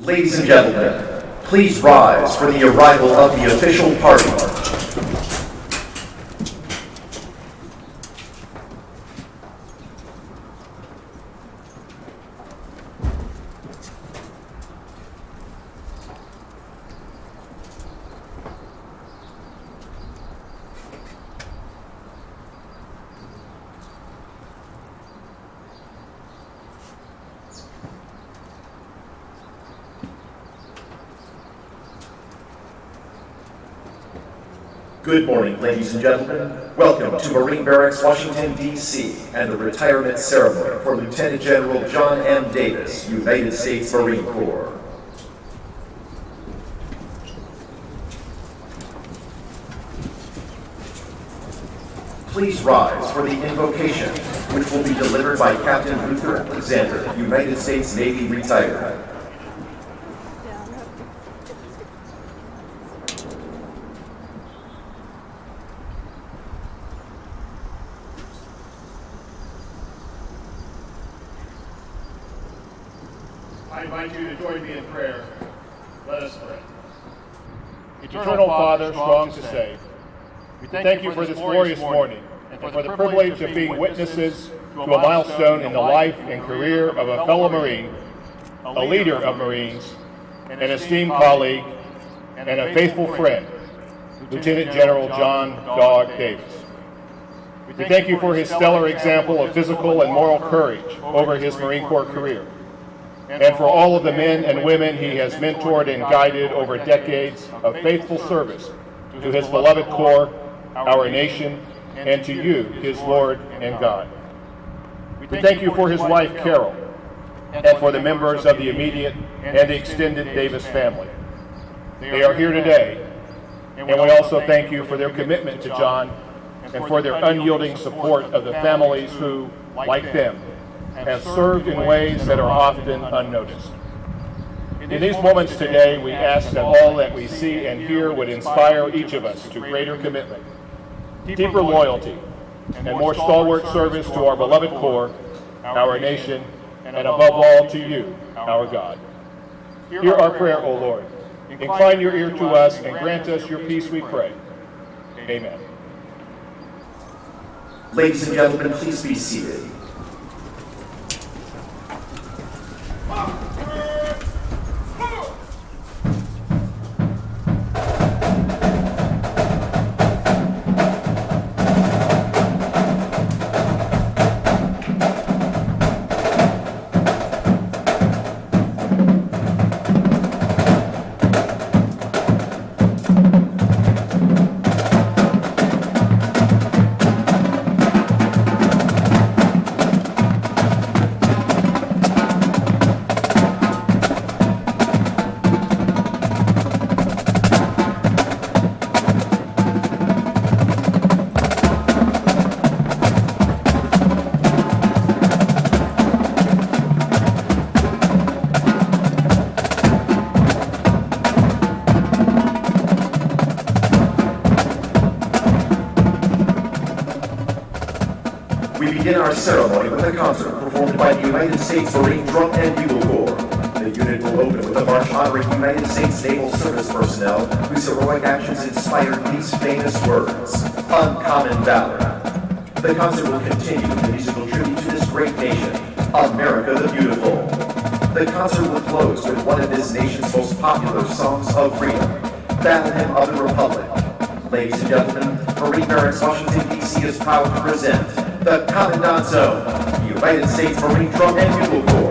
Ladies and gentlemen, please rise for the arrival of the official party. Good morning, ladies and gentlemen. Welcome to Marine Barracks Washington, D.C. and the retirement ceremony for Lieutenant General Jon M. Davis, United States Marine Corps. Please rise for the invocation, which will be delivered by Captain Luther Alexander, United States Navy retired. I invite you to join me in prayer. Let us pray. Eternal Father, strong to save, we thank you for this glorious morning and for the privilege of being witnesses to a milestone in the life and career of a fellow Marine, a leader of Marines, an esteemed colleague, and a faithful friend, Lieutenant General Jon "Dog" Davis. We thank you for his stellar example of physical and moral courage over his Marine Corps career, and for all of the men and women he has mentored and guided over decades of faithful service to his beloved Corps, our nation, and to you, his Lord and God. We thank you for his wife, Carol, and for the members of the immediate and the extended Davis family. They are here today, and we also thank you for their commitment to Jon and for their unyielding support of the families who, like them, have served in ways that are often unnoticed. In these moments today, we ask that all that we see and hear would inspire each of us to greater commitment, deeper loyalty, and more stalwart service to our beloved Corps, our nation, and above all to you, our God. Hear our prayer, O Lord. Incline your ear to us and grant us your peace, we pray. Amen. Ladies and gentlemen, please be seated. We begin our ceremony with a concert performed by the United States Marine Drum and Bugle Corps. The unit will open with a march honoring United States Naval Service personnel whose heroic actions inspired these famous words: uncommon valor. The concert will continue with a musical tribute to this great nation, America the Beautiful. The concert will close with one of this nation's most popular songs of freedom, Battle Hymn of the Republic. Ladies and gentlemen, Marine Barracks Washington, D.C. is proud to present the Commandant Zone, United States Marine Drum and Bugle Corps.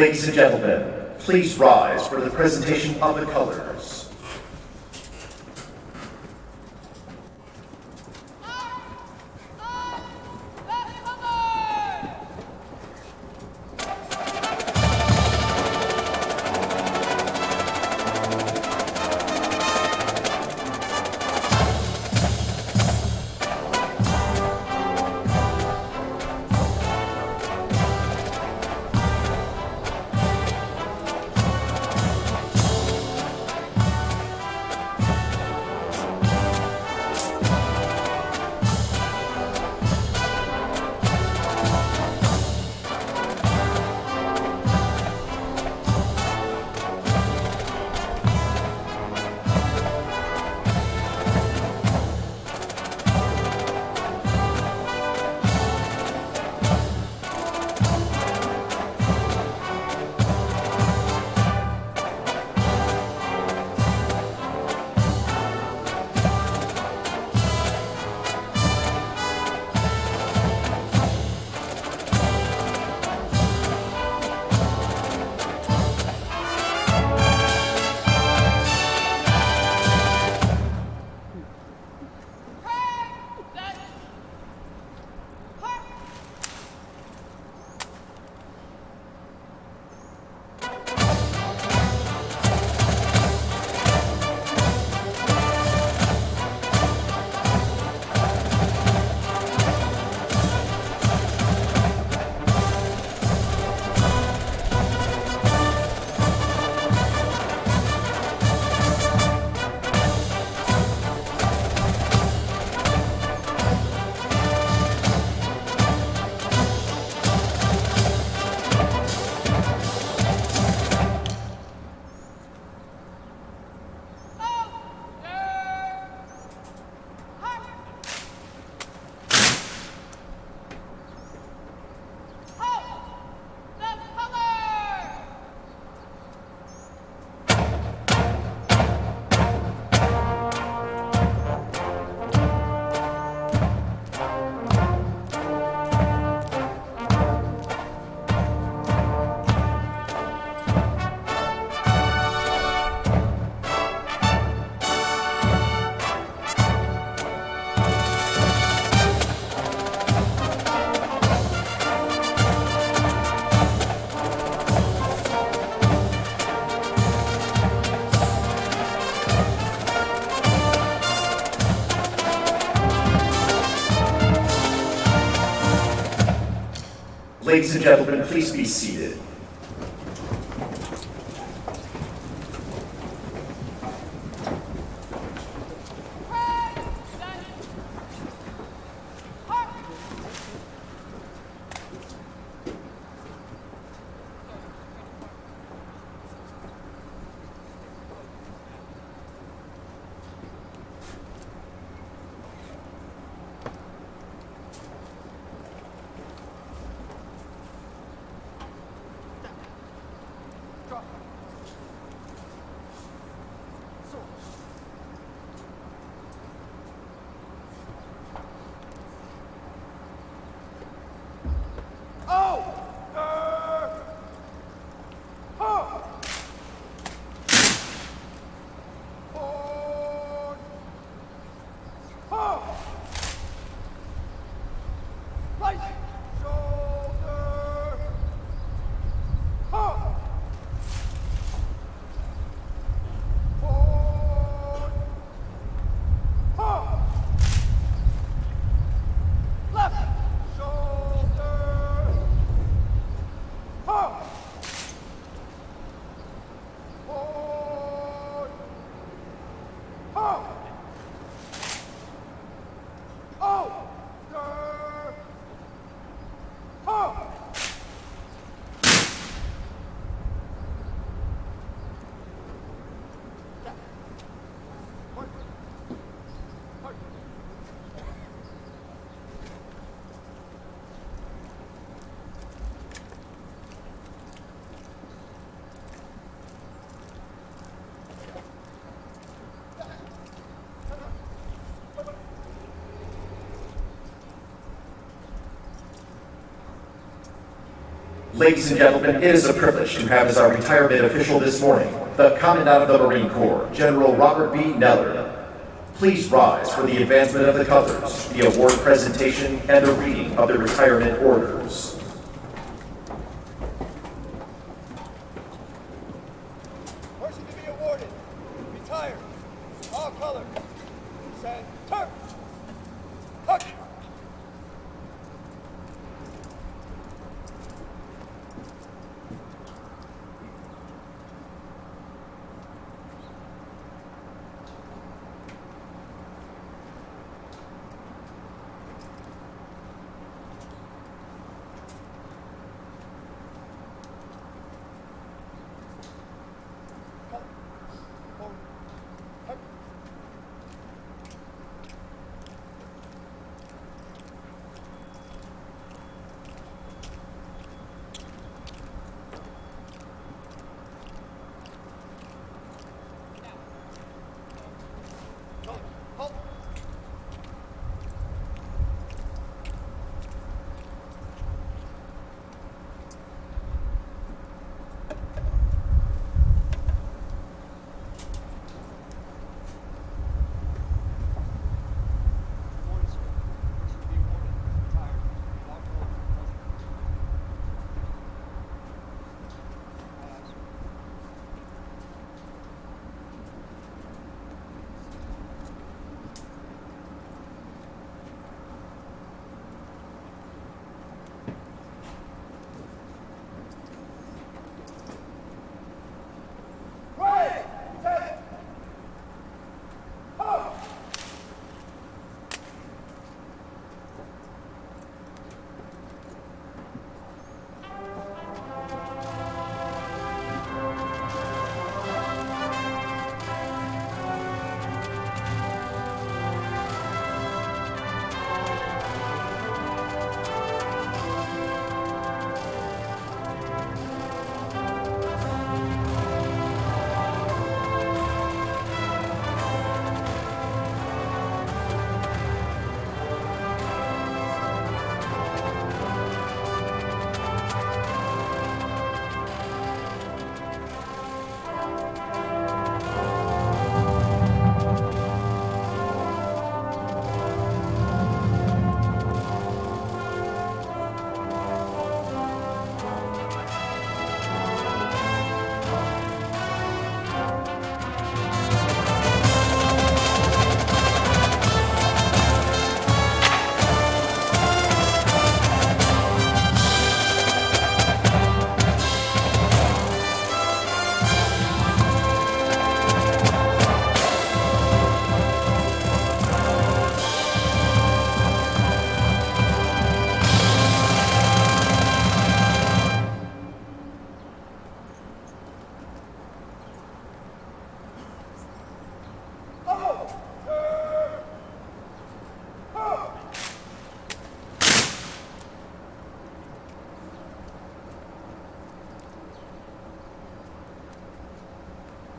Ladies and gentlemen, please rise for the presentation of the colors. Ladies and gentlemen, please be seated. Ladies and gentlemen, it is a privilege to have as our retirement official this morning, the Commandant of the Marine Corps, General Robert B. Neller. Please rise for the advancement of the colors, the award presentation, and the reading of the retirement orders. Person to be awarded, retired, all colors, send, turn, touch.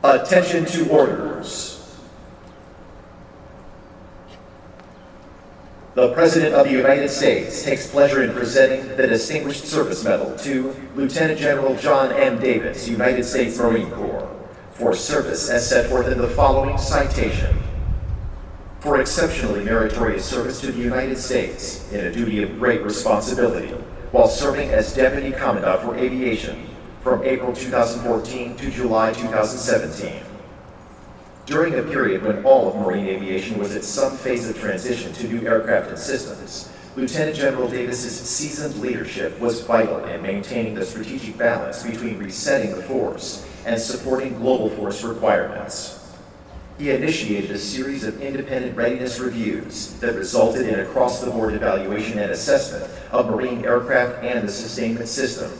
Attention to orders. The President of the United States takes pleasure in presenting the Distinguished Service Medal to Lieutenant General Jon M. Davis, United States Marine Corps, for service as set forth in the following citation. For exceptionally meritorious service to the United States in a duty of great responsibility while serving as Deputy Commandant for Aviation from April 2014 to July 2017. During a period when all of marine aviation was at some phase of transition to new aircraft and systems, Lieutenant General Davis's seasoned leadership was vital in maintaining the strategic balance between resetting the force and supporting global force requirements. He initiated a series of independent readiness reviews that resulted in across-the-board evaluation and assessment of marine aircraft and the sustainment system,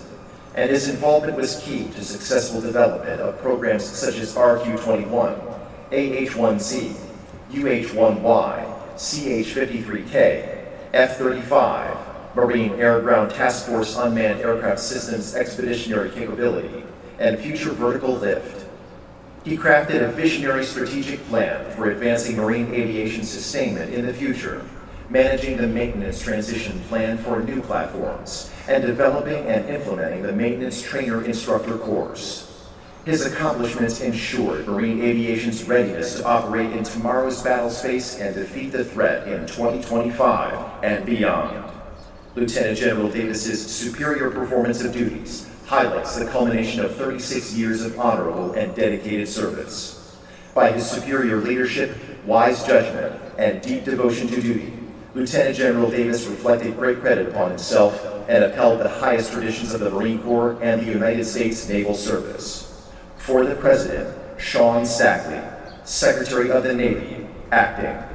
and his involvement was key to successful development of programs such as RQ-21, AH-1Z, UH-1Y, CH-53K, F-35, Marine Air-Ground Task Force Unmanned Aircraft Systems Expeditionary Capability, and Future Vertical Lift. He crafted a visionary strategic plan for advancing marine aviation sustainment in the future, managing the maintenance transition plan for new platforms, and developing and implementing the maintenance trainer instructor course. His accomplishments ensured Marine Aviation's readiness to operate in tomorrow's battle space and defeat the threat in 2025 and beyond. Lieutenant General Davis's superior performance of duties highlights the culmination of 36 years of honorable and dedicated service. By his superior leadership, wise judgment, and deep devotion to duty, Lieutenant General Davis reflected great credit upon himself and upheld the highest traditions of the Marine Corps and the United States Naval Service. For the President, Sean Stackley, Secretary of the Navy, acting.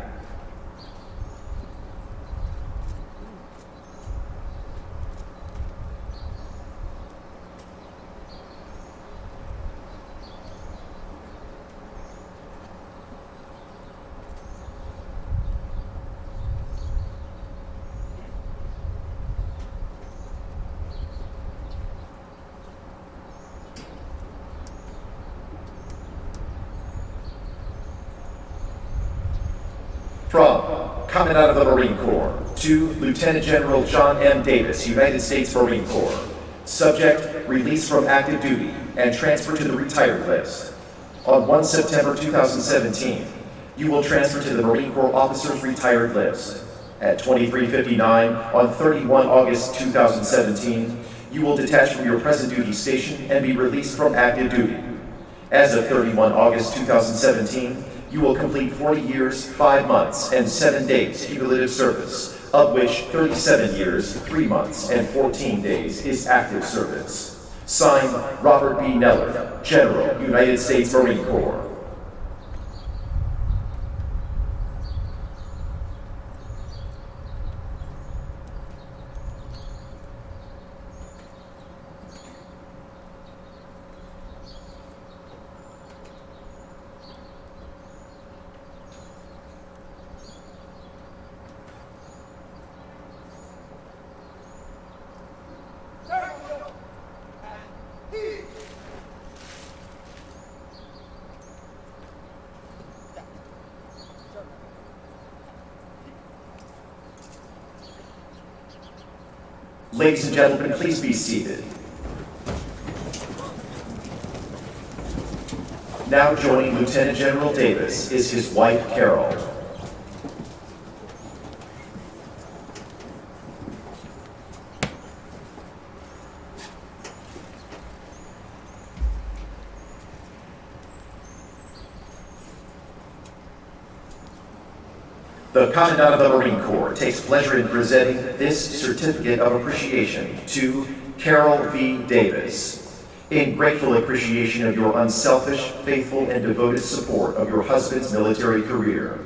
From Commandant of the Marine Corps to Lieutenant General Jon M. Davis, United States Marine Corps. Subject, released from active duty and transferred to the retired list. On 1 September 2017, you will transfer to the Marine Corps Officers Retired List. At 23:59 on 31 August 2017, you will detach from your present duty station and be released from active duty. As of 31 August 2017, you will complete 40 years, 5 months, and 7 days cumulative service, of which 37 years, 3 months, and 14 days is active service. Signed, Robert B. Neller, General, United States Marine Corps. Ladies and gentlemen, please be seated. Now joining Lieutenant General Davis is his wife, Carol. The Commandant of the Marine Corps takes pleasure in presenting this certificate of appreciation to Carol V. Davis, in grateful appreciation of your unselfish, faithful, and devoted support of your husband's military career.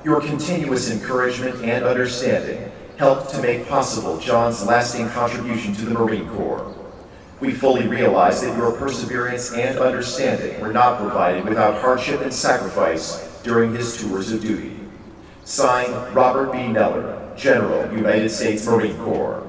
Your continuous encouragement and understanding helped to make possible John's lasting contribution to the Marine Corps. We fully realize that your perseverance and understanding were not provided without hardship and sacrifice during his tours of duty. Signed, Robert B. Neller, General, United States Marine Corps.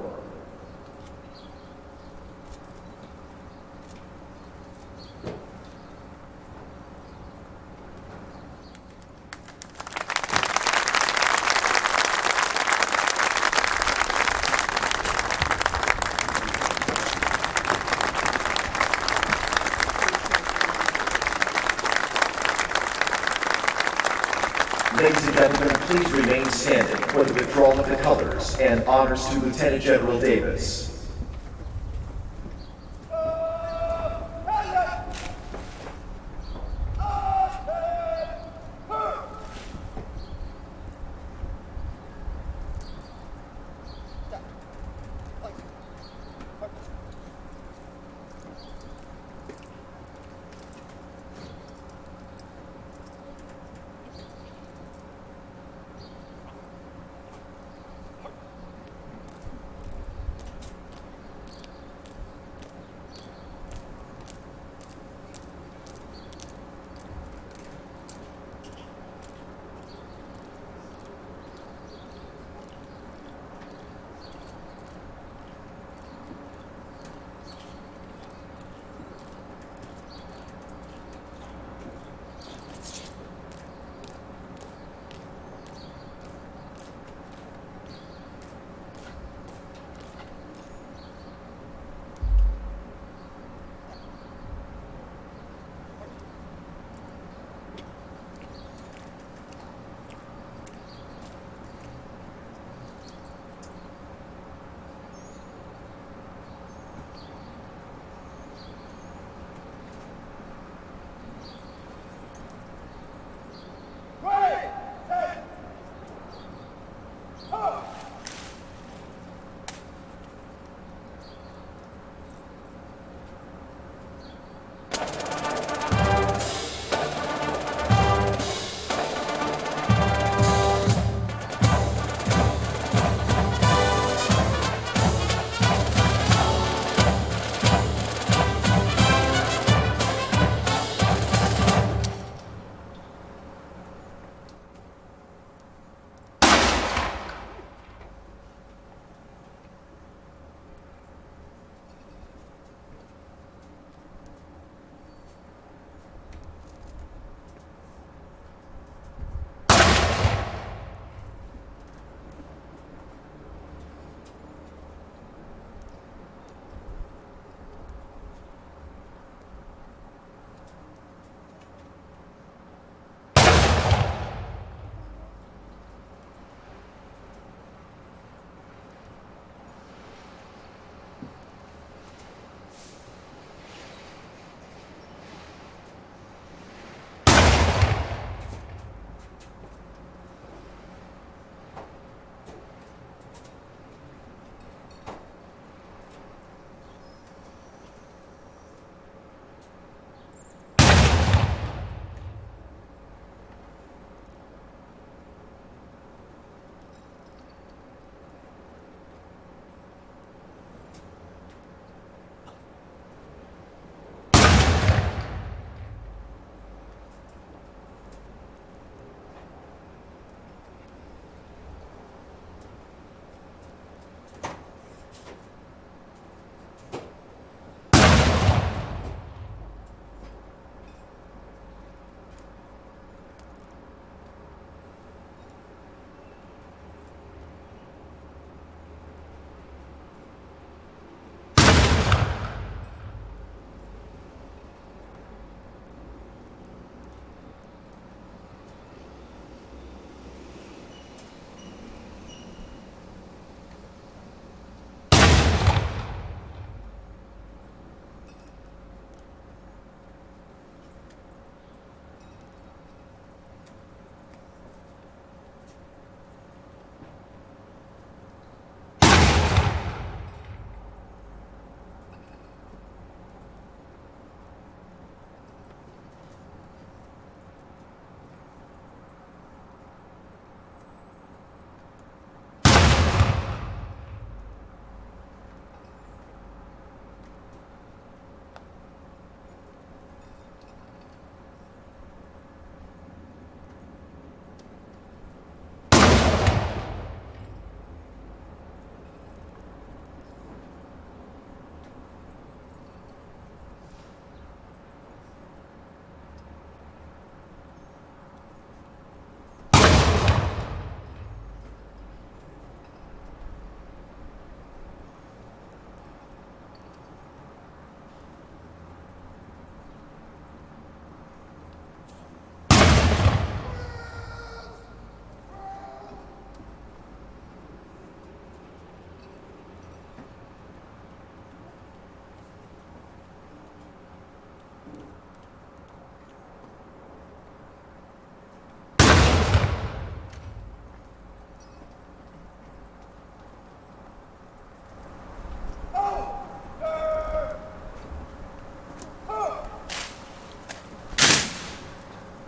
Ladies and gentlemen, please remain standing for the withdrawal of the colors and honors to Lieutenant General Davis.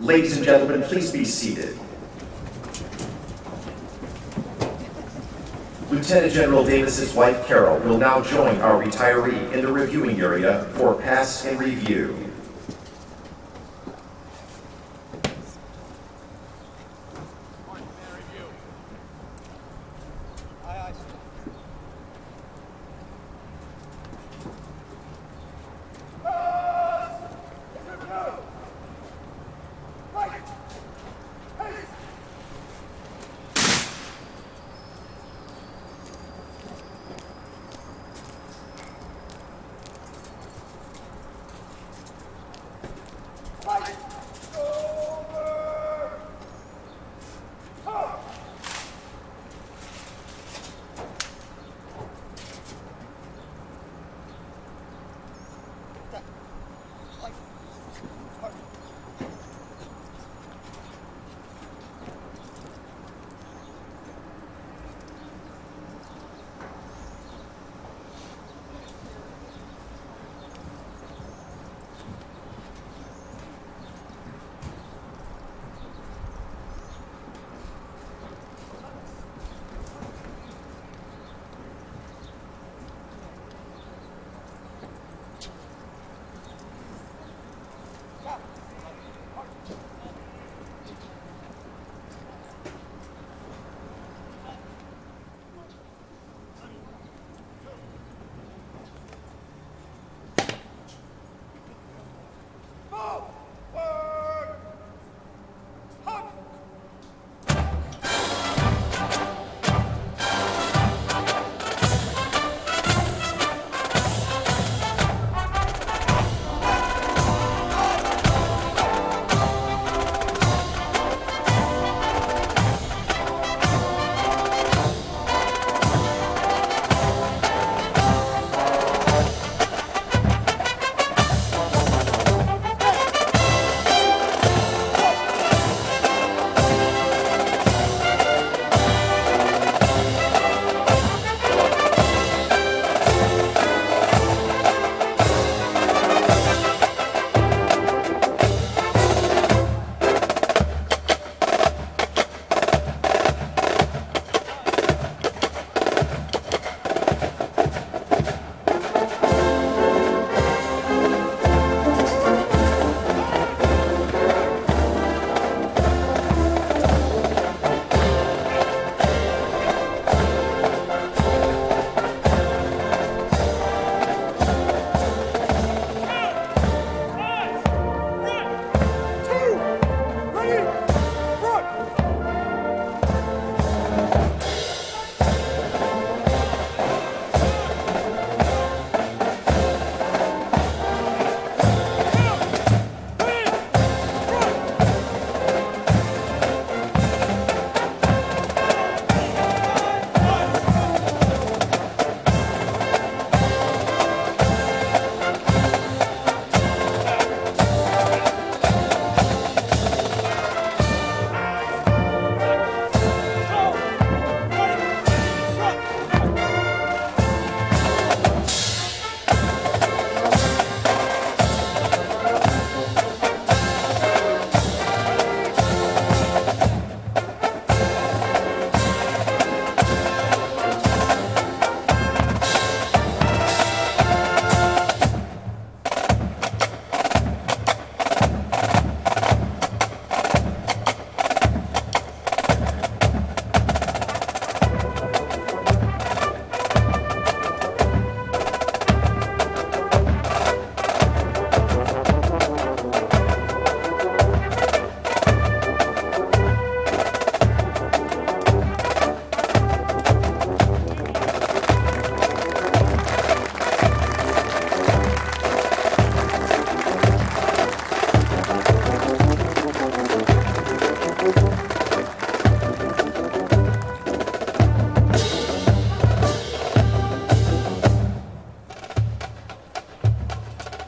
Ladies and gentlemen, please be seated. Lieutenant General Davis's wife, Carol, will now join our retiree in the reviewing area for pass and review.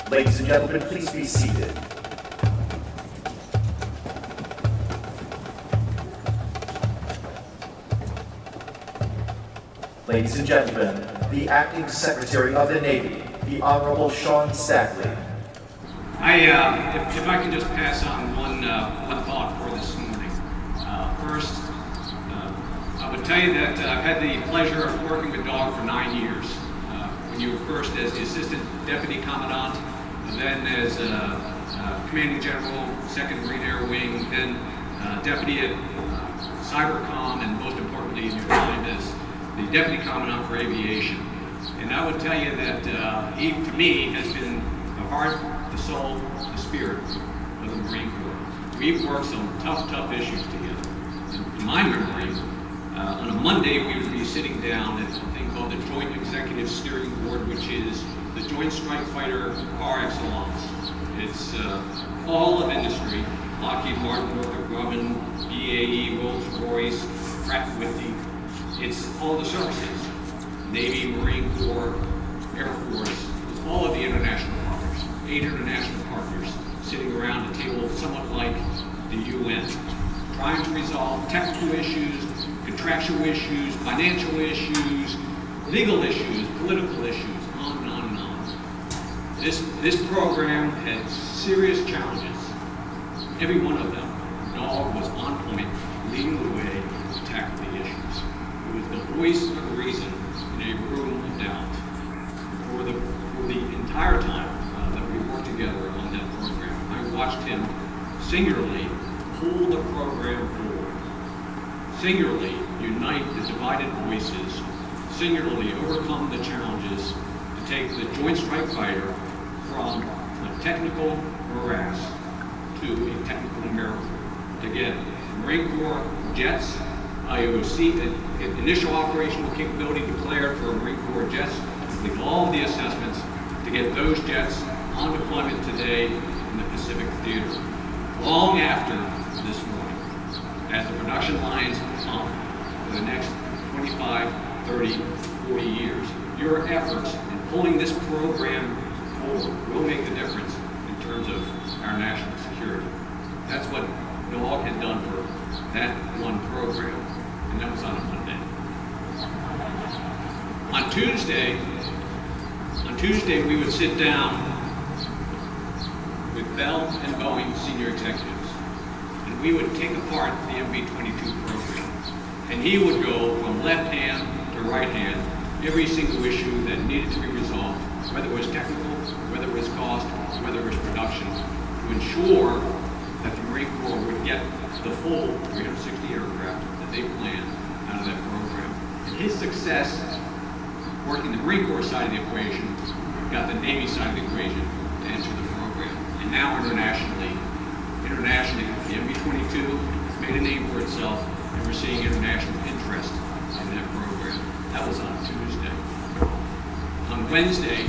Ladies and gentlemen, please be seated. Ladies and gentlemen, the Acting Secretary of the Navy, the Honorable Sean Stackley. If I can just pass on one one thought for this morning. First, I would tell you that I've had the pleasure of working with Dog for 9 years. When you were first as the Assistant Deputy Commandant, and then as Commanding General, 2nd Marine Air Wing, then Deputy at Cybercom, and most importantly in your time as the Deputy Commandant for Aviation. And I would tell you that he, to me, has been the heart, the soul, the spirit of the Marine Corps. We've worked some tough issues together. In my memory, on a Monday we would be sitting down at something called the Joint Executive Steering Board, which is the Joint Strike Fighter par excellence. It's all of industry: Lockheed Martin, Northrop Grumman, BAE, Rolls-Royce, Pratt & Whitney. It's all the services: Navy, Marine Corps, Air Force. It's all of the international partners, 8 international partners sitting around a table somewhat like the UN, trying to resolve technical issues, contractual issues, financial issues, legal issues, political issues, on and on and on. This program had serious challenges. Every one of them, Dog was on point, leading the way to tackle the issues. It was the voice of reason in a room of doubt. For the entire time that we worked together on that program, I watched him singularly pull the program forward, singularly unite the divided voices, singularly overcome the challenges to take the Joint Strike Fighter from a technical morass to a technical miracle. To get Marine Corps jets, IOC, initial operational capability declared for Marine Corps jets, with all of the assessments to get those jets on deployment today in the Pacific Theater, long after this morning, as the production lines pump for the next 25, 30, 40 years. Your efforts in pulling this program forward will make the difference in terms of our national security. That's what Dog had done for that one program, and that was on a Monday. On Tuesday we would sit down with Bell and Boeing senior executives, and we would take apart the MV-22 program, and he would go from left hand to right hand, every single issue that needed to be resolved, whether it was technical, whether it was cost, whether it was production, to ensure that the Marine Corps would get the full 360 aircraft that they planned out of that program. And his success working the Marine Corps side of the equation got the Navy side of the equation to enter the program. And now internationally, the MV-22 has made a name for itself, and we're seeing international interest in that program. That was on Tuesday. On Wednesday,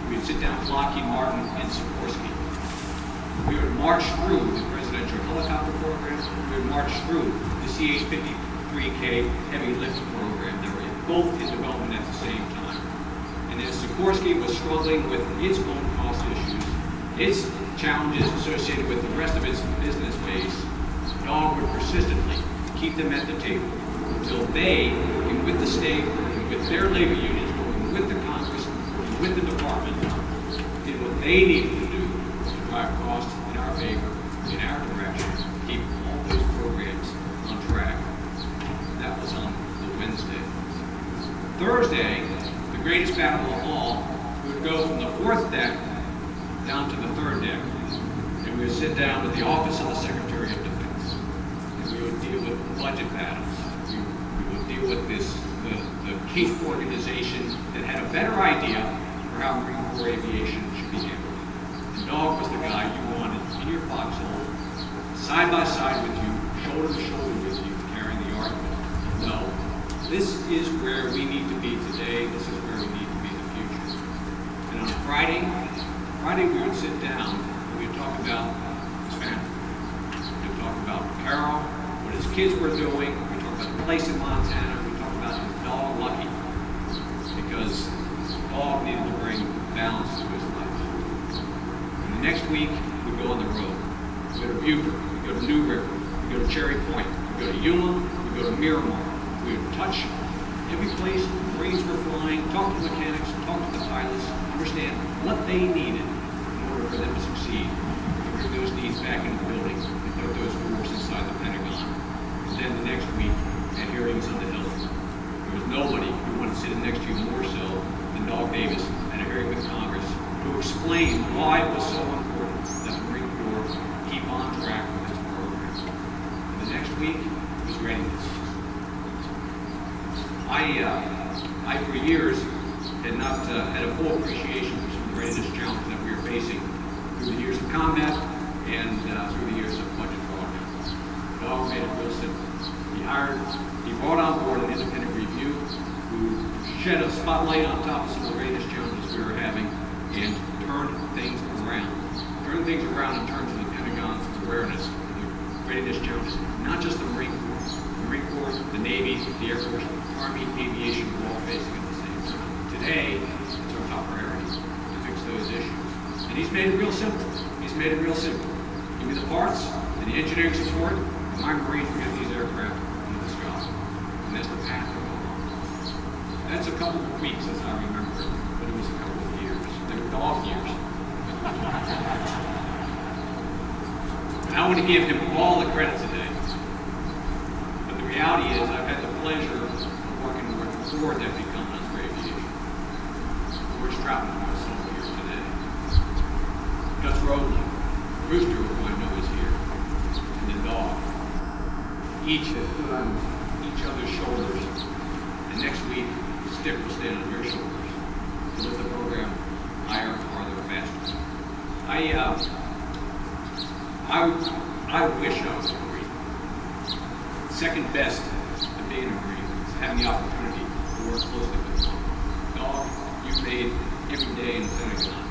we'd sit down with Lockheed Martin in Sikorsky. We would march through the presidential helicopter program. We would march through the CH-53K heavy lift program. They were both in development at the same time. And as Sikorsky was struggling with its own cost issues, its challenges associated with the rest of its business base, Dog would persistently keep them at the table until they, working with the state, working with their labor unions, working with the Congress, working with the department, did what they needed to do to drive costs in our favor, in our direction, keep all those programs on track. That was on the Wednesday. Thursday, the greatest battle of all, we would go from the 4th deck down to the 3rd deck, and we would sit down with the Office of the Secretary of Defense, and we would deal with budget battles. We would deal with the key organization that had a better idea for how Marine Corps aviation should be handled. And Dog was the guy you wanted in your foxhole, side by side with you, shoulder to shoulder with you, carrying the argument. No, this is where we need to be today. This is where we need to be in the future. And on Friday we would sit down and we would talk about his family. We would talk about Carol, what his kids were doing. We would talk about the place in Montana. We would talk about his dog, Lucky, because Dog needed to bring balance to his life. And the next week, we go on the road. We go to Beaufort, we go to New River, we go to Cherry Point, we go to Yuma, we go to Miramar. We would touch every place Marines were flying, talk to the mechanics, talk to the pilots, understand what they needed in order for them to succeed, and bring those needs back into the building and put those why it was so important that the Marine Corps keep on track with this program. And the next week was readiness. I for years had not had a full appreciation for some of the readiness challenges that we were facing through the years of combat and through the years of budget drawdowns. Dog made it real simple. He brought on board an independent review who shed a spotlight on top of some of the readiness challenges we were having and turned things around. Turned things around in terms of the Pentagon's awareness of the readiness challenges, not just the Marine Corps. The Marine Corps, the Navy, the Air Force, Army, Aviation were all facing at the same time. Today, it's our top priority to fix those issues. And he's made it real simple. He's made it real simple. Give me the parts and the engineering support, and my Marines will get these aircraft into the sky. And that's the path we're on. That's a couple of weeks, as I remember, but it was a couple of years. They were dog years. And I want to give him all the credit today. But the reality is, I've had the pleasure of working with 4 deputy commandants for aviation. George Troutman, who is also here today. Gus Rowley, Rooster, who I know is here, and the dog. Each have put on each other's shoulders, and next week, the stick will stand on your shoulders to lift the program higher, farther, faster. I wish I was a Marine. Second best to being a Marine is having the opportunity to work closely with one. Dog, you've made every day in the Pentagon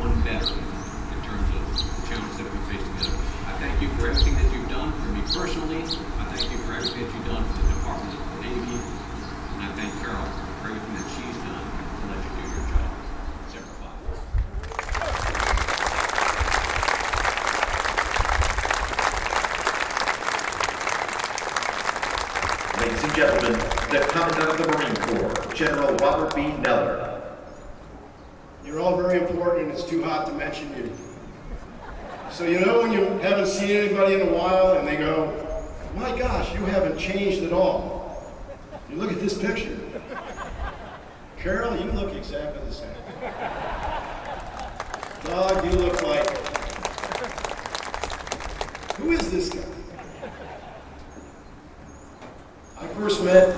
one better in terms of the challenges that we face together. I thank you for everything that you've done for me personally. I thank you for everything that you've done for the Department of the Navy. And I thank Carol for everything that she's done to let you do your job. Semper Fi. Ladies and gentlemen, the Commandant of the Marine Corps, General Robert B. Neller. You're all very important, and it's too hot to mention you. So you know when you haven't seen anybody in a while and they go, my gosh, you haven't changed at all. You look at this picture. Carol, you look exactly the same. Dog, you look like... Who is this guy? I first met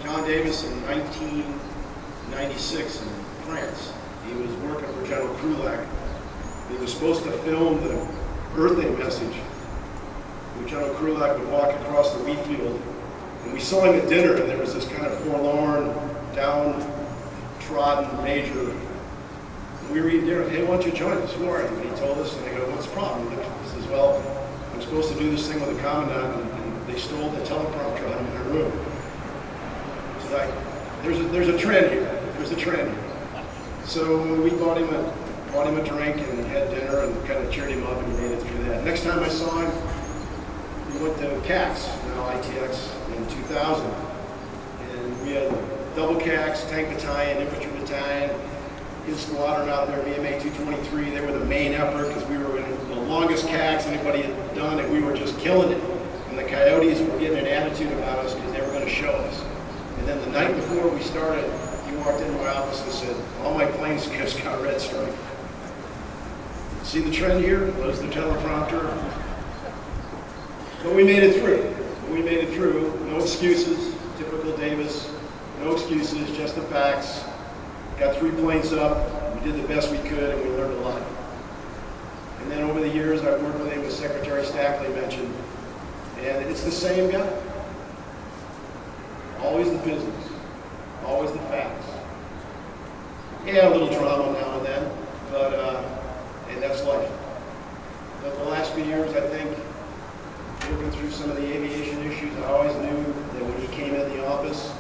John Davis in 1996 in France. He was working for General Krulak. He was supposed to film the birthday message. And General Krulak would walk across the wheat field, and we saw him at dinner, and there was this kind of forlorn, downtrodden major. And we were eating dinner. Hey, why don't you join us? Who are you? And he told us, and they go, what's the problem? He says, well, I'm supposed to do this thing with the commandant, and they stole the teleprompter out of their room. So like, there's a trend here. There's a trend here. So we bought him a drink and had dinner and kind of cheered him up, and he made it through that. Next time I saw him, we went to CAX, now ITX, in 2000. And we had double CAX, tank battalion, infantry battalion, his squadron out there, VMA 223. They were the main effort because we were in the longest CAX anybody had done, and we were just killing it. And the Coyotes were getting an attitude about us because they were going to show us. And then the night before we started, he walked into my office and said, all my planes just got red stripe. See the trend here? Was the teleprompter. But we made it through. We made it through. No excuses. Typical Davis. No excuses, just the facts. Got 3 planes up. We did the best we could, and we learned a lot. And then over the years, I've worked with him, as Secretary Stackley mentioned. And it's the same guy. Always the business. Always the facts. Yeah, a little drama now and then, but and that's life. But the last few years, I think, working through some of the aviation issues, I always knew that when he came in the office,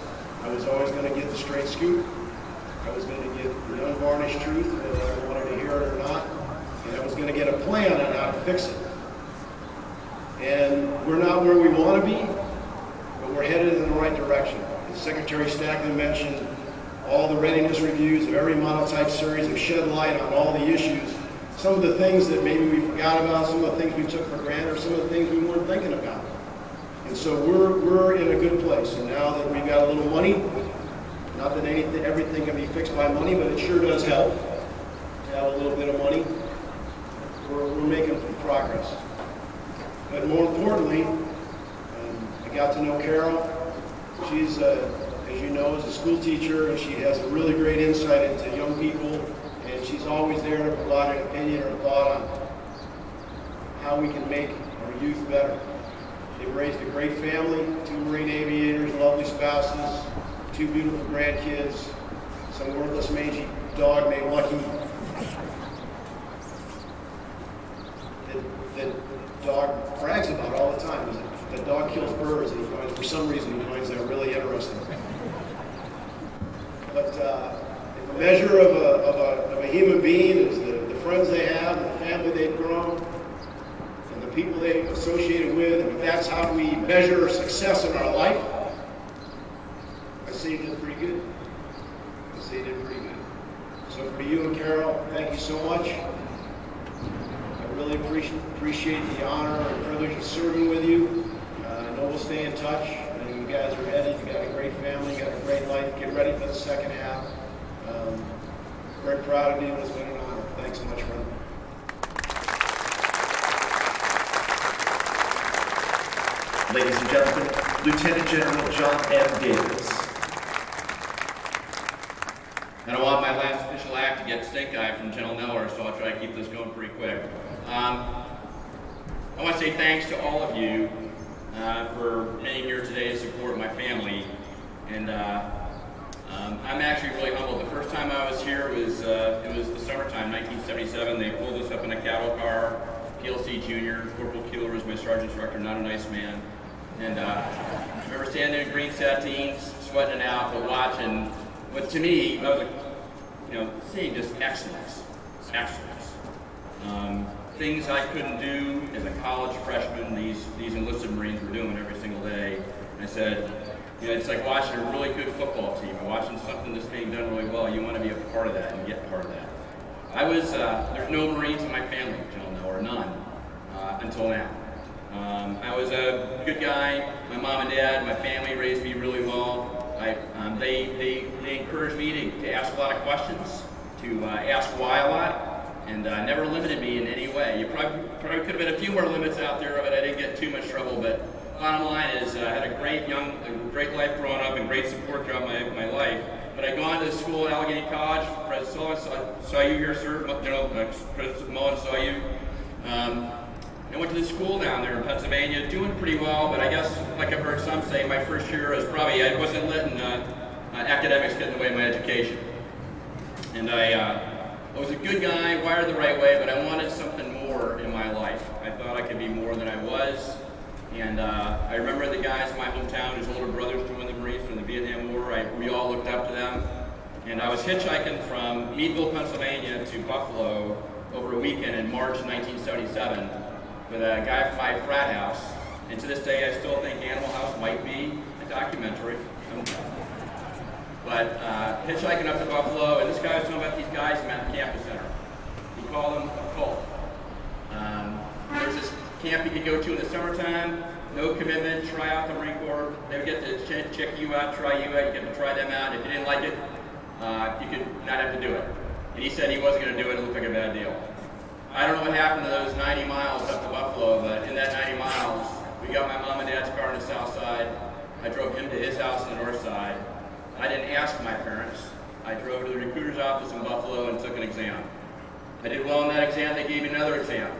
I was always going to get the straight scoop. I was going to get the unvarnished truth, whether I wanted to hear it or not, and I was going to get a plan on how to fix it. And we're not where we want to be, but we're headed in the right direction. As Secretary Stackley mentioned, all the readiness reviews of every monotype series have shed light on all the issues. Some of the things that maybe we forgot about, some of the things we took for granted, or some of the things we weren't thinking about. And so we're in a good place. And now that we've got a little money, not that everything can be fixed by money, but it sure does help. have a little bit of money. We're making progress. But more importantly, I got to know Carol. She's, as you know, is a school teacher, and she has a really great insight into young people, and she's always there to provide an opinion or a thought on how we can make our youth better. They've raised a great family, 2 Marine aviators, lovely spouses, 2 beautiful grandkids, some worthless mangy dog named Lucky. That dog brags about all the time. The dog kills birds, and he finds, for some reason, he finds that really interesting. But if a measure of a human being is the friends they have, the family they've grown, and the people they've associated with, and if that's how we measure success in our life, I say you did pretty good. I say you did pretty good. So for you and Carol, thank you so much. I really appreciate the honor and privilege of serving with you. I know we'll stay in touch. I know you guys are headed. You got a great family. You got a great life. Get ready for the second half. Very proud of you, and it's been an honor. Thanks so much, friend. Ladies and gentlemen, Lieutenant General Jon M. Davis. I don't want my last official act to get stink eye from General Neller, so I'll try to keep this going pretty quick. I want to say thanks to all of you for being here today to support my family. And I'm actually really humbled. The first time I was here was it was the summertime, 1977. They pulled us up in a cattle car. PLC Junior, Corporal Keeler was my sergeant instructor, not a nice man. And I remember standing in green sateens, sweating it out, but watching. But to me, I was, seeing just excellence. Things I couldn't do as a college freshman, these enlisted Marines were doing every single day. And I said, it's like watching a really good football team, or watching something that's being done really well. You want to be a part of that and get part of that. There's no Marines in my family, or none, until now. I was a good guy. My mom and dad, my family raised me really well. They encouraged me to ask a lot of questions, to ask why a lot, and never limited me in any way. You probably could have been a few more limits out there, but I didn't get too much trouble. But bottom line is, I had a great life growing up and great support throughout my life. But I'd gone to school at Allegheny College. President saw you here, sir. President Mullen saw you. I went to the school down there in Pennsylvania, doing pretty well, but I guess, like I've heard some say, my first year was I wasn't letting academics get in the way of my education. And I was a good guy, wired the right way, but I wanted something more in my life. I thought I could be more than I was. And I remember the guys in my hometown whose older brothers joined the Marines from the Vietnam War. We all looked up to them. And I was hitchhiking from Meadville, Pennsylvania to Buffalo over a weekend in March 1977 with a guy from my frat house. And to this day, I still think Animal House might be a documentary. But hitchhiking up to Buffalo, and this guy was talking about these guys he met at the campus center. He called them a cult. There's this camp you could go to in the summertime, no commitment, try out the Marine Corps. They would get to check you out, try you out, you get to try them out. If you didn't like it, you could not have to do it. And he said he wasn't going to do it, it looked like a bad deal. I don't know what happened to those 90 miles up to Buffalo, but in that 90 miles, we got my mom and dad's car on the south side. I drove him to his house on the north side. I didn't ask my parents. I drove to the recruiter's office in Buffalo and took an exam. I did well in that exam, they gave me another exam.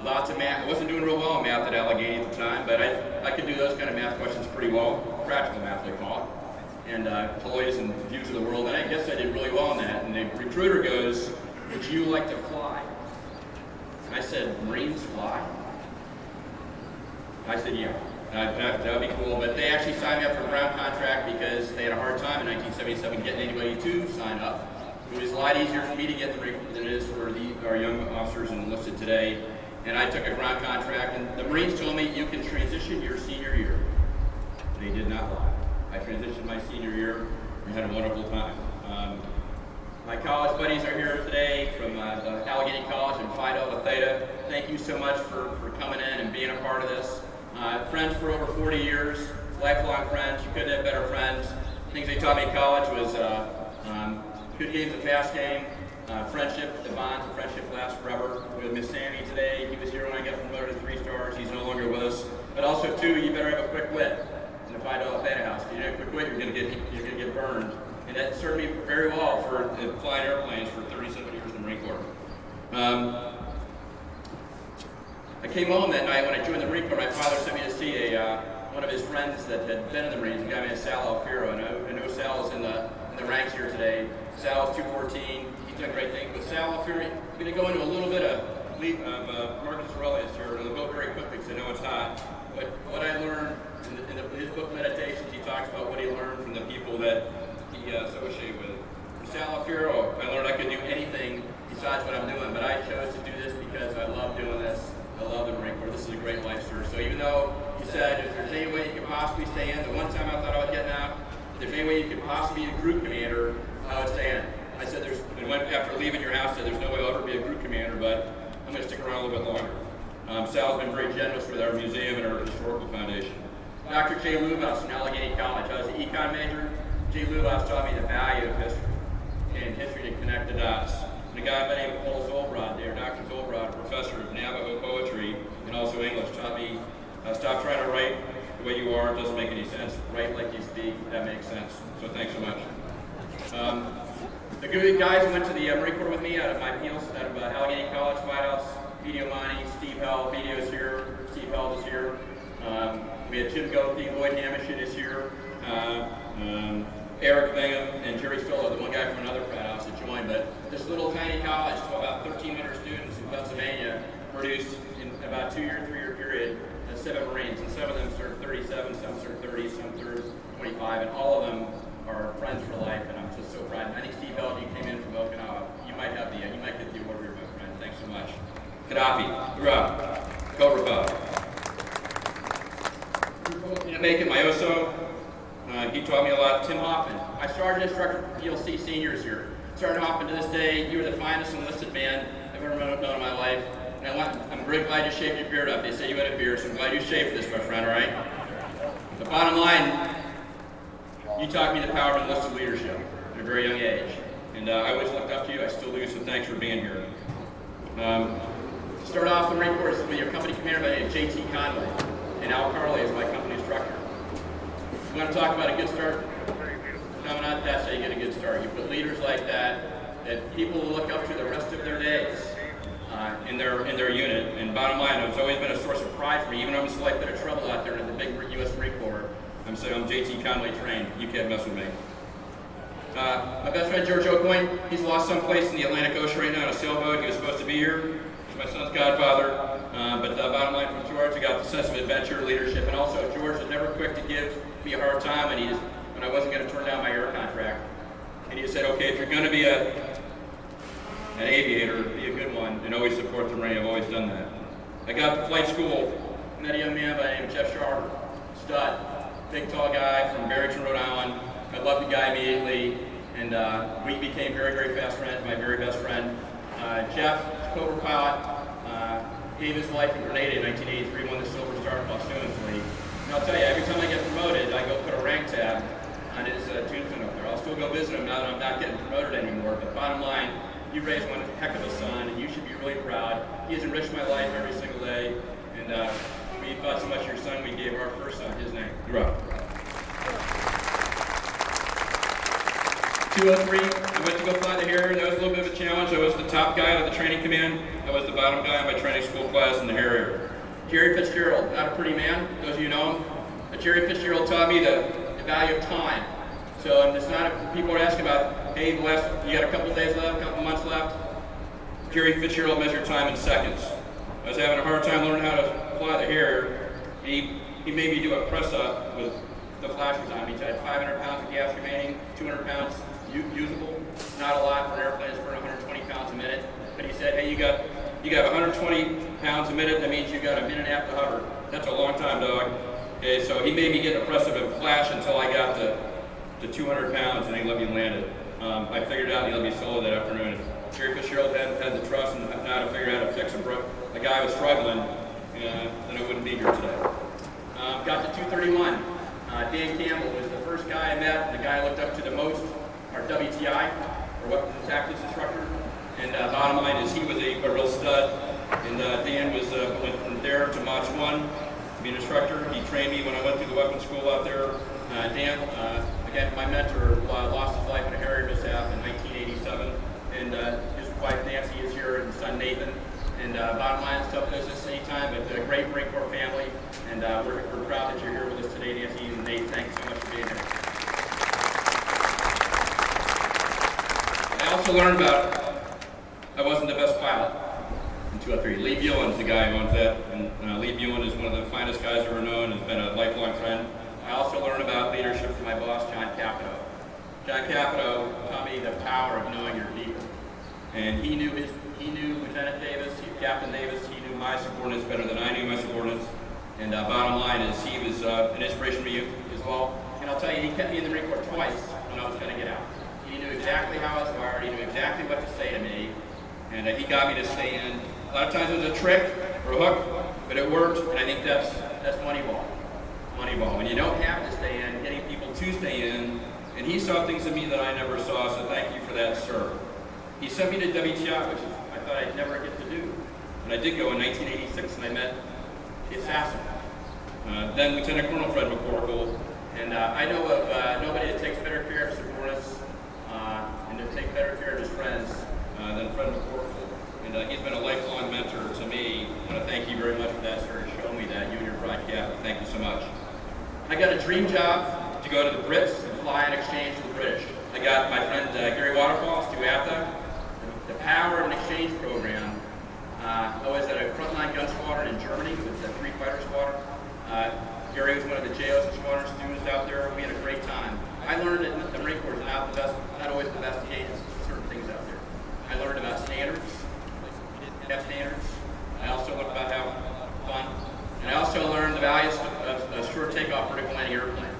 Lots of math. I wasn't doing real well in math at Allegheny at the time, but I could do those kind of math questions pretty well. Practical math, they call it. And ploys and views of the world, and I guess I did really well in that. And the recruiter goes, "Would you like to fly?" I said, "Marines fly?" I said, "Yeah, that would be cool." But they actually signed me up for a ground contract because they had a hard time in 1977 getting anybody to sign up. It was a lot easier for me to get the Marine Corps than it is for our young officers enlisted today. And I took a ground contract, and the Marines told me, "You can transition your senior year." They did not lie. I transitioned my senior year and had a wonderful time. My college buddies are here today from Allegheny College and Phi Delta Theta. Thank you so much for coming in and being a part of this. Friends for over 40 years, lifelong friends. You couldn't have better friends. Things they taught me in college was good game's a fast game. Friendship, the bonds of friendship last forever. With Miss Sammy today, he was here when I got promoted to 3 stars. He's no longer with us. But also, too, you better have a quick wit in a $5 Beta House. If you don't have a quick wit, you're gonna get burned. And that served me very well for flying airplanes for 37 years in the Marine Corps. I came home that night when I joined the Marine Corps. My father sent me to see one of his friends that had been in the Marines, a guy named Sal Alfiero. And I know Sal is in the ranks here today. Sal is 214. He's done great things. But Sal Alfiero, I'm going to go into a little bit of Marcus Aurelius here, and I'll go very quickly because I know it's hot. But what I learned in his book Meditations, he talks about what he learned from the people that he associated with. From Sal Alfiero, I learned I could do anything besides what I'm doing, but I chose to do this because I love doing this. I love the Marine Corps. This is a great life, sir. So even though you said if there's any way you could possibly stay in, the one time I thought I was getting out, if there's any way you could possibly be a group commander, I would stay in. I said after leaving your house, I said there's no way I'll ever be a group commander, but I'm going to stick around a little bit longer. Sal's been very generous with our museum and our historical foundation. Dr. Jay Lubaus from Allegheny College. I was an econ major. Jay Lubaus taught me the value of history and history to connect the dots. And a guy by the name of Paul Zolbrod there, Dr. Zolbrod, a professor of Navajo poetry and also English, taught me stop trying to write the way you are. It doesn't make any sense. Write like you speak. That makes sense. So thanks so much. The good guys who went to the Marine Corps with me out of my meals, out of Allegheny College, White House, Video Money, Steve Held, Video's here, Steve Held is here. We had Jim Goethe, Lloyd Hamishin is here, Eric Bingham, and Jerry Stoller, the one guy from another frat house that joined. But this little tiny college, to about 1,300 students in Pennsylvania, produced in about a 2-year, 3-year period, 7 Marines, and some of them served 37, some served 30, some served 25, and all of them are friends for life, and I'm just so proud. I think Steve Held, you came in from Okinawa. You might get the award here, my friend. Thanks so much. Gaddafi, hoorah, Cobra Pub. Didn't make it, my Oso. He taught me a lot. Tim Hoffman, my sergeant instructor for PLC seniors here. Sergeant Hoffman, to this day, you were the finest enlisted man I've ever known in my life. And I'm very glad you shaved your beard up. They say you had a beard, so I'm glad you shaved for this, my friend, all right? The bottom line, you taught me the power of enlisted leadership at a very young age. And I always looked up to you. I still do, so thanks for being here. Start off the Marine Corps with your company commander by the name of J.T. Conway. And Al Carley is my company instructor. You want to talk about a good start? Commandant, that's how you get a good start. You put leaders like that people will look up to the rest of their days in their unit. And bottom line, it's always been a source of pride for me, even though I'm a slight bit of trouble out there in the big U.S. Marine Corps. I'm J.T. Conway trained. You can't mess with me. My best friend George Aucoin, he's lost someplace in the Atlantic Ocean right now on a sailboat. He was supposed to be here. He's my son's godfather. But the bottom line from George, I got the sense of adventure, leadership, and also George was never quick to give me a hard time when I wasn't going to turn down my air contract. And he said, okay, if you're going to be an aviator, be a good one, and always support the Marine. I've always done that. I got to flight school, met a young man by the name of Jeff Sharper, stud, big tall guy from Barrington, Rhode Island. I loved the guy immediately, and we became very, very fast friends, my very best friend. Jeff, Cobra pilot, gave his life in Grenada in 1983, won the Silver Star posthumously. And I'll tell you, every time I get promoted, I go put a rank tab on his tombstone up there. I'll still go visit him now that I'm not getting promoted anymore, but bottom line, you raised one heck of a son, and you should be really proud. He has enriched my life every single day, and we thought so much of your son, we gave our first son his name. You're up. 203, I went to go fly the Harrier. That was a little bit of a challenge. I was the top guy out of the training command. I was the bottom guy in my training school class in the Harrier. Jerry Fitzgerald, not a pretty man, those of you know him. But Jerry Fitzgerald taught me the value of time. So it's not, people are asking about, hey, you got a couple days left, a couple months left. Jerry Fitzgerald measured time in seconds. I was having a hard time learning how to fly the Harrier. He made me do a press up with the flasher time. He had 500 pounds of gas remaining, 200 pounds usable. Not a lot for an airplane that's burning 120 pounds a minute. But he said, hey, you got 120 pounds a minute. That means you got a minute and a half to hover. That's a long time, dog. Okay, so he made me get impressive and flash until I got to 200 pounds, and he let me land it. I figured it out, and he let me solo that afternoon. If Jerry Fitzgerald hadn't had the trust and how to figure out how to fix a guy who was struggling, then I wouldn't be here today. Got to 231. Dan Campbell was the first guy I met, the guy I looked up to the most, our WTI, or Weapons and Tactics Instructor. And bottom line is he was a real stud. And Dan went from there to March 1 to be an instructor. He trained me when I went through the weapons school out there. Dan, again, my mentor, lost his life in a Harrier mishap in 1987. And his wife Nancy is here, and son Nathan. And bottom line is tough business anytime, but a great Marine Corps family. And we're proud that you're here with us today, Nancy and Nate. Thanks so much for being here. I also learned I wasn't the best pilot in 203. Lee Buellen is the guy who owns that. And Lee Buellen is one of the finest guys I've ever known, has been a lifelong friend. I also learned about leadership from my boss, John Capito. John Capito taught me the power of knowing your people. And he knew Lieutenant Davis, Captain Davis, he knew my subordinates better than I knew my subordinates. And bottom line is he was an inspiration to me as well. And I'll tell you, he kept me in the Marine Corps twice when I was going to get out. He knew exactly how I was wired, he knew exactly what to say to me, and he got me to stay in. A lot of times it was a trick or a hook, but it worked, and I think that's Moneyball. Moneyball. When you don't have to stay in, getting people to stay in, and he saw things in me that I never saw, so thank you for that, sir. He sent me to WTF, which I thought I'd never get to do. And I did go in 1986, and I met the assassin. Then Lieutenant Colonel Fred McCorkle. And I know of nobody that takes better care of subordinates and to take better care of his friends than Fred McCorkle. And he's been a lifelong mentor to me. I want to thank you very much for that, sir, and show me that, you and your bride Captain. Thank you so much. I got a dream job to go to the Brits and fly in exchange to the British. I got my friend Gary Waterfalls to AFTA. The power of an exchange program. I was at a frontline gun squadron in Germany with the 3 fighter squadron. Gary was one of the JOS squadron students out there. We had a great time. I learned that the Marine Corps is not always the best cadence for certain things out there. I learned about standards. We didn't have standards. I also learned about how fun. And I also learned the values of a short takeoff vertical landing airplane.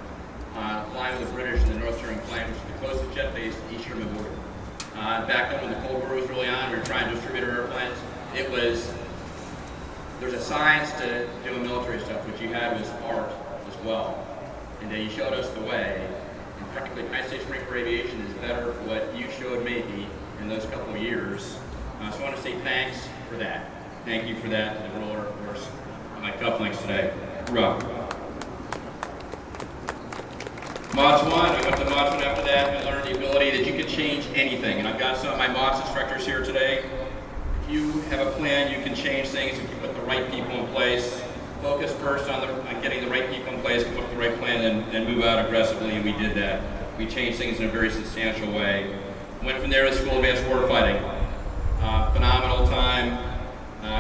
Flying with the British in the North Sherman plane, which is the closest jet base to East Sherman border. Back then when the Cold War was really on, we were trying to distribute our airplanes. There's a science to doing military stuff. What you had was art as well. And you showed us the way. And frankly, United States Marine Corps Aviation is better for what you showed me in those couple of years. So I want to say thanks for that. Thank you for that to the Royal Air Force on my cufflinks today. Hoorah. Mods 1, I went to Mods 1 after that and learned the ability that you could change anything. And I've got some of my Mods instructors here today. If you have a plan, you can change things if you put the right people in place. Focus first on getting the right people in place, come up with the right plan, and then move out aggressively, and we did that. We changed things in a very substantial way. Went from there to School of Advanced Warfighting. Phenomenal time.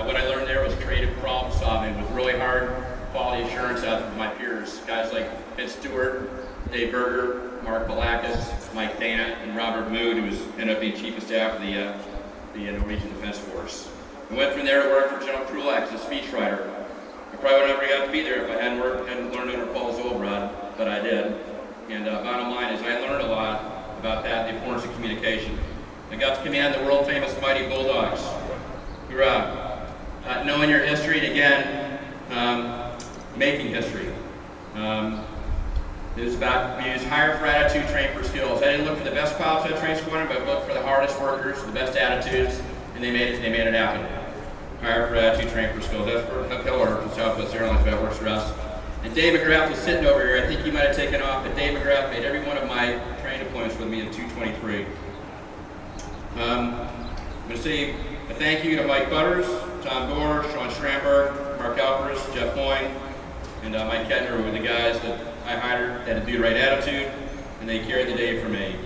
What I learned there was creative problem solving with really hard quality assurance out of my peers. Guys like Vince Stewart, Dave Berger, Mark Balakis, Mike Dana, and Robert Mood, who ended up being Chief of Staff of the Norwegian Defense Force. I went from there to work for General Krulak as a speechwriter. I probably would never got to be there if I hadn't learned under Paul Zolbrod, but I did. And bottom line is I learned a lot about that, the importance of communication. I got to command the world-famous Mighty Bulldogs. Hoorah. Knowing your history, and again, making history. It was about we used hire for attitude, train for skills. I didn't look for the best pilots at train squadron, but I looked for the hardest workers, the best attitudes, and they made it happen. Hire for attitude, train for skills. That's for a pillar from Southwest Airlines, that works for us. And Dave McGrath was sitting over here. I think he might have taken off, but Dave McGrath made every one of my training deployments with me in 223. I'm going to say a thank you to Mike Butters, Tom Gore, Sean Schramberg, Mark Alperis, Jeff Moyne, and Mike Kettner, who were the guys that I hired that had the right attitude, and they carried the day for me.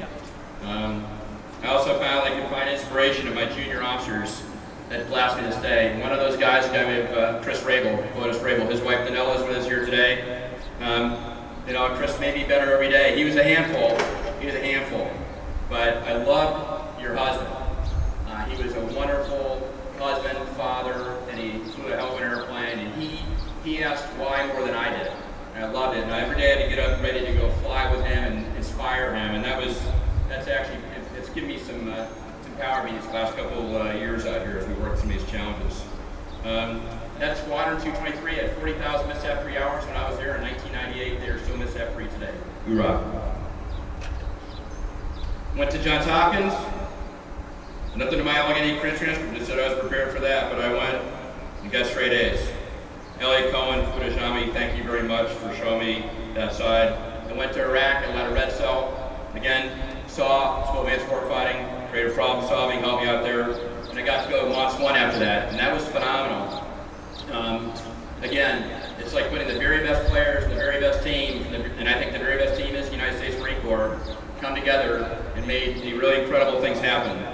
I also found I could find inspiration in my junior officers that last me this day. One of those guys, a guy named Chris Rabel, Otis Rabel, his wife Danella is with us here today. Chris made me better every day. He was a handful. But I loved your husband. He was a wonderful husband, father, and he flew a hell of an airplane, and he asked why more than I did. And I loved it. And every day I had to get up ready to go fly with him and inspire him. And it's given me some power these last couple years out here as we work some of these challenges. That Squadron 223 had 40,000 mishap-free hours when I was there in 1998. They are still mishap-free today. Hoorah. Went to Johns Hopkins. Nothing to my elegant transcript, just said I was prepared for that, but I went and got straight A's. Elliot Cohen, Fudajami, thank you very much for showing me that side. I went to Iraq, I led a red cell. Again, saw school advanced warfighting, creative problem solving, helped me out there. And I got to go to Mons 1 after that, and that was phenomenal. Again, it's like putting the very best players and the very best team, and I think the very best team is the United States Marine Corps, come together and made the really incredible things happen.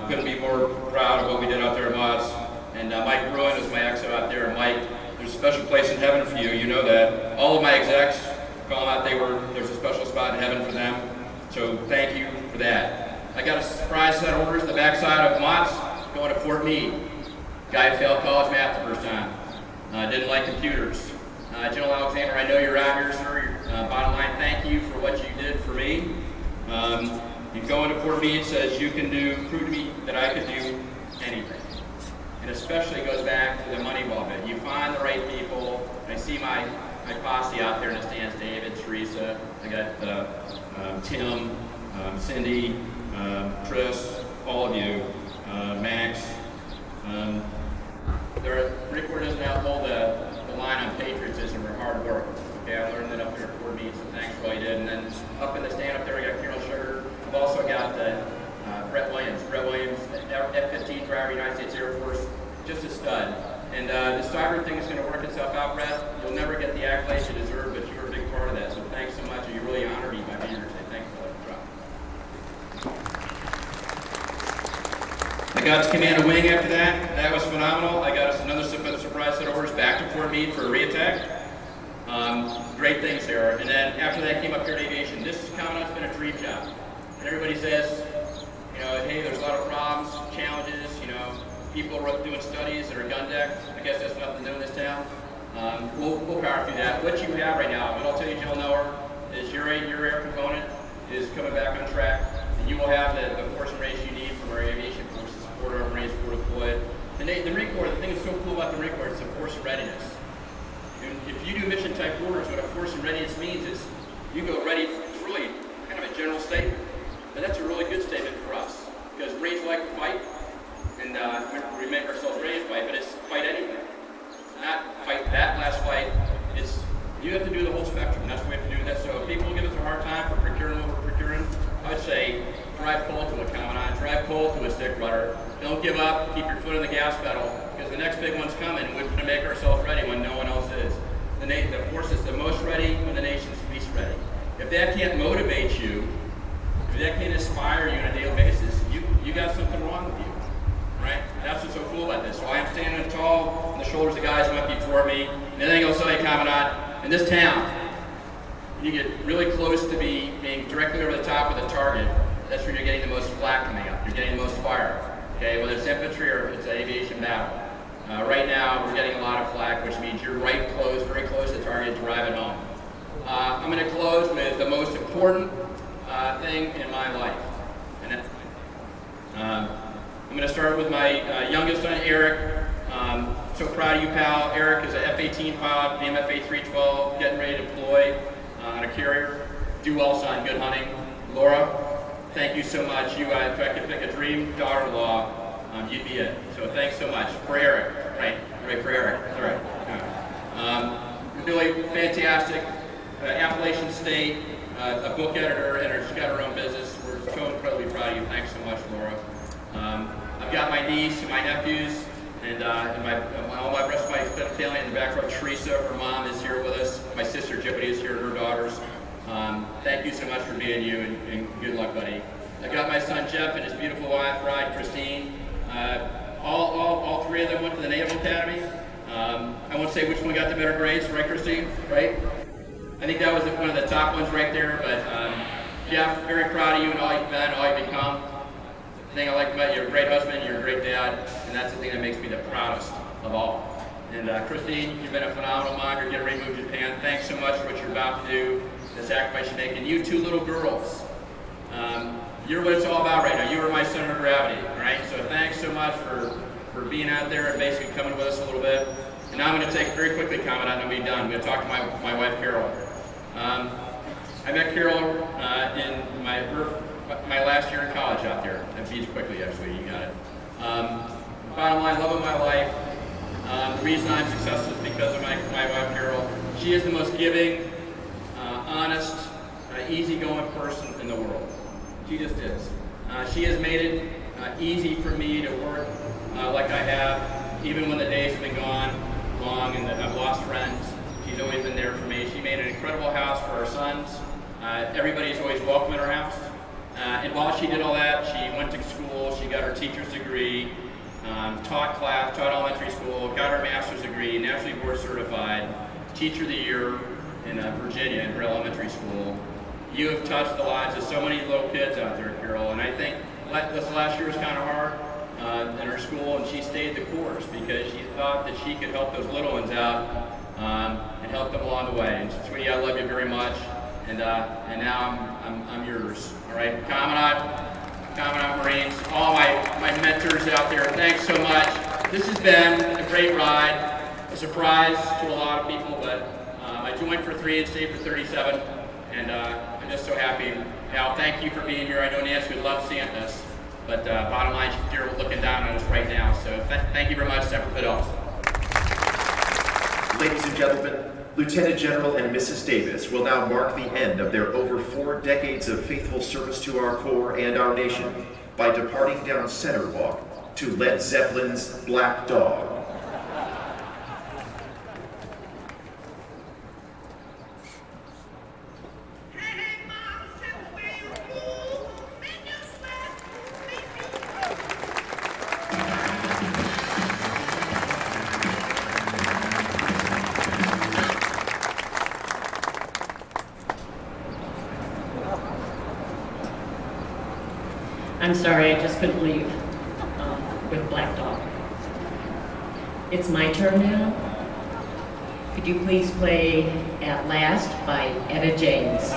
Couldn't be more proud of what we did out there at Mods. And Mike Bruin was my exo out there. And Mike, there's a special place in heaven for you. You know that. All of my execs call out. There's a special spot in heaven for them. So thank you for that. I got a surprise set of orders the backside of Mods going to Fort Meade. Guy failed college math the first time. Didn't like computers. General Alexander, I know you're out here, sir. Bottom line, thank you for what you did for me. You go into Fort Meade, says you can prove to me that I could do anything. And especially goes back to the Moneyball bit. You find the right people. I see my posse out there in the stands, David, Teresa, I got Tim, Cindy, Tris, all of you, Max. The Marine Corps doesn't outhold the line on patriotism or hard work. Okay, I learned that up there at Fort Meade, so thanks for all you did. And then up in the stand up there, I got Colonel Sugar. I've also got Brett Williams. Brett Williams, F-15 driver, United States Air Force, just a stud. And the cyber thing is going to work itself out, Brett. You'll never get the accolades you deserve, but you were a big part of that. So thanks so much. You really honored me by being here today. Thanks for that. I got to command a wing after that. That was phenomenal. I got us another surprise set of orders back to Fort Meade for a re-attack. Great things there. And then after that came up here to aviation. This commandant's been a dream job. And everybody says, you know, hey, there's a lot of problems, challenges, you know, people are doing studies that are gun deck. I guess that's nothing new in this town. We'll power through that. What you have right now, what I'll tell you, Jill Noer, is your air component is coming back on track. And you will have the force and range you need from our aviation force to support our Marines forward deployed. And the Marine Corps, the thing that's so cool about the Marine Corps is the force and readiness. And if you do mission type orders, what a force and readiness means is you go ready. It's really kind of a general statement, but that's a really good statement for us because Marines like to fight, and we make ourselves ready to fight. But it's fight anything, not fight that last fight. It's you have to do the whole spectrum. That's what we have to do. That. So if people give us a hard time for procuring what we're procuring, I would say drive cold to a commandant, drive cold to a stick rudder. Don't give up. Keep your foot on the gas pedal because the next big one's coming. We're going to make ourselves ready when no one else is. The force is the most ready when the nation's least ready. If that can't motivate you, if that can't inspire you on a daily basis, you got something wrong with you, right? That's what's so cool about this. So I am standing tall on the shoulders of guys who went before me. And the thing I'll tell you, Commandant, in this town, you get really close to being directly over the top of the target. That's where you're getting the most flak coming up. You're getting the most fire. Okay, whether it's infantry or it's an aviation battle. Right now, we're getting a lot of flak, which means you're right close, very close to the target, drive it home. I'm going to close with the most important thing in my life. And I'm going to start with my youngest son, Eric. So proud of you, pal. Eric is an F-18 pilot, BMF 312, getting ready to deploy on a carrier. Do well, son. Good hunting. Laura, thank you so much. If I could pick a dream daughter-in-law, you'd be it. So thanks so much. For Eric. Right, for Eric. All right. Really fantastic. Appalachian State, a book editor, and she's got her own business. We're so incredibly proud of you. Thanks so much, Laura. I've got my niece and my nephews, and all my rest of my family in the back row. Teresa, her mom, is here with us. My sister, Jody, is here, and her daughters. Thank you so much for being you, and good luck, buddy. I got my son, Jeff, and his beautiful wife, bride, Christine. All three of them went to the Naval Academy. I won't say which one got the better grades, right, Christine? Right? I think that was one of the top ones right there, but Jeff, very proud of you and all you've been, all you've become. The thing I like about you, you're a great husband, you're a great dad, and that's the thing that makes me the proudest of all. And Christine, you've been a phenomenal mom. You're getting ready to move to Japan. Thanks so much for what you're about to do, the sacrifice you're making. You two little girls, you're what it's all about right now. You are my center of gravity, right? So thanks so much for being out there and basically coming with us a little bit. And now I'm going to take very quickly, Commandant, and I'll be done. I'm going to talk to my wife, Carol. I met Carol in my last year in college out there. That feeds quickly, actually. You got it. Bottom line, love of my life. The reason I'm successful is because of my wife, Carol. She is the most giving, honest, easygoing person in the world. She just is. She has made it easy for me to work like I have, even when the days have been gone long and I've lost friends. She's always been there for me. She made an incredible house for our sons. Everybody's always welcome in our house. And while she did all that, she went to school, she got her teacher's degree, taught elementary school, got her master's degree, nationally board certified, teacher of the year in Virginia in her elementary school. You have touched the lives of so many little kids out there, Carol, and I think this last year was kind of hard in her school, and she stayed the course because she thought that she could help those little ones out and help them along the way. And sweetie, I love you very much, and now I'm yours. All right, Commandant Marines, all my mentors out there, thanks so much. This has been a great ride, a surprise to a lot of people, but I joined for 3 and stayed for 37, and I'm just so happy. Al, thank you for being here. I know Nancy would love seeing this, but bottom line, you're looking down on us right now, so thank you very much, Semper Fidelis. Ladies and gentlemen, Lieutenant General and Mrs. Davis will now mark the end of their over 4 decades of faithful service to our Corps and our nation by departing down Center Walk to Led Zeppelin's Black Dog. I'm sorry, I just couldn't leave with Black Dog. It's my turn now. Could you please play At Last by Etta James?